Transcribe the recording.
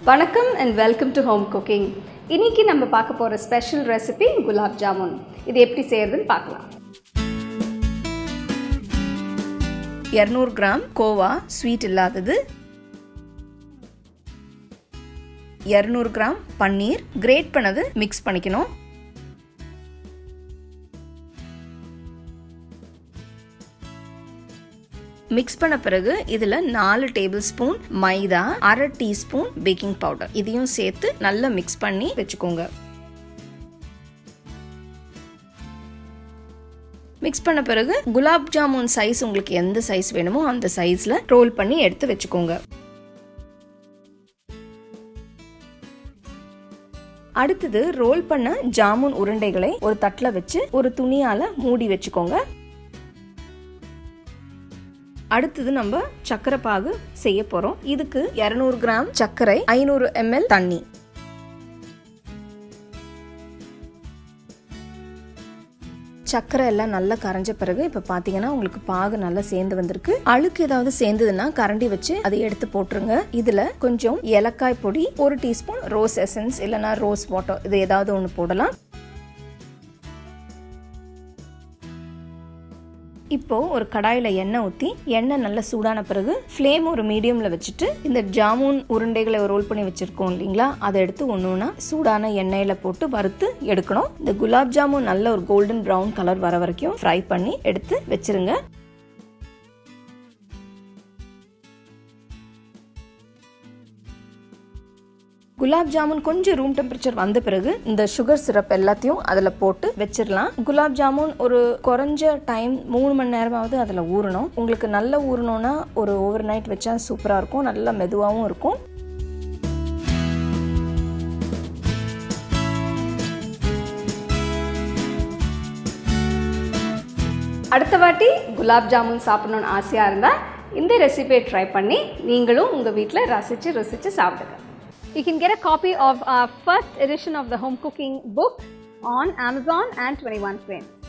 வணக்கம் and welcome to home cooking. இன்னைக்கு நம்ம பார்க்க போகிற ஸ்பெஷல் ரெசிபி குலாப் ஜாமுன். இது எப்படி செய்யறதுன்னு பார்க்கலாம். 200 கிராம் கோவா ஸ்வீட் இல்லாதது, 200 கிராம் பன்னீர் கிரேட் பண்ணது மிக்ஸ் பண்ணிக்கணும். மிக்ஸ் பண்ண பிறகு இதில் 4 டேபிள் ஸ்பூன் மைதா, 1/2 டீஸ்பூன் பேக்கிங் பவுடர் இதையும் சேர்த்து நல்லா மிக்ஸ் பண்ணி வச்சுக்கோங்க. மிக்ஸ் பண்ண பிறகு குலாப் ஜாமுன் சைஸ் உங்களுக்கு எந்த சைஸ் வேணுமோ அந்த சைஸில் ரோல் பண்ணி எடுத்து வச்சுக்கோங்க. அடுத்தது ரோல் பண்ண ஜாமுன் உருண்டைகளை ஒரு தட்டில் வச்சு ஒரு துணியால் மூடி வச்சுக்கோங்க. அடுத்தது நம்ம சர்க்கரை பாகு செய்ய போறோம். இதுக்கு 200 கிராம் சர்க்கரை, 500 ml தண்ணி. சர்க்கரை எல்லாம் நல்லா கரைஞ்ச பிறகு இப்ப பாத்தீங்கன்னா உங்களுக்கு பாகு நல்லா சேர்ந்து வந்திருக்கு. அழுக்கு ஏதாவது சேர்ந்ததுன்னா கரண்டி வச்சு அதை எடுத்து போட்டுருங்க. இதுல கொஞ்சம் ஏலக்காய் பொடி, 1 டீஸ்பூன் ரோஸ் எசன்ஸ் இல்லைன்னா ரோஸ் வாட்டர், இது ஏதாவது ஒன்று போடலாம். இப்போ ஒரு கடாயில் எண்ணெய் ஊற்றி எண்ணெய் நல்லா சூடான பிறகு ஃப்ளேம் ஒரு மீடியமில் வச்சுட்டு இந்த ஜாமுன் உருண்டைகளை ரோல் பண்ணி வச்சுருக்கோம் இல்லைங்களா, அதை எடுத்து ஒன்று ஒன்றா சூடான எண்ணெயில் போட்டு வறுத்து எடுக்கணும். இந்த குலாப் ஜாமுன் நல்ல ஒரு கோல்டன் ப்ரௌன் கலர் வர வரைக்கும் ஃப்ரை பண்ணி எடுத்து வச்சிருங்க. குலாப் ஜாமுன் கொஞ்சம் ரூம் டெம்பரேச்சர் வந்த பிறகு இந்த சுகர் சிரப் எல்லாத்தையும் அதில் போட்டு வச்சிடலாம். குலாப் ஜாமுன் ஒரு குறைஞ்ச டைம் 3 மணி நேரமாவது அதில் ஊறணும். உங்களுக்கு நல்லா ஊறணும்னா ஒரு ஓவர் நைட் வச்சா சூப்பராக இருக்கும், நல்லா மெதுவாகவும் இருக்கும். அடுத்த வாட்டி குலாப் ஜாமுன் சாப்பிடணும்னு ஆசையாக இருந்தால் இந்த ரெசிபியை ட்ரை பண்ணி நீங்களும் உங்கள் வீட்டில் ரசித்து சாப்பிடுங்க. You can get a copy of our first edition of the home cooking book on Amazon and 21 Frames.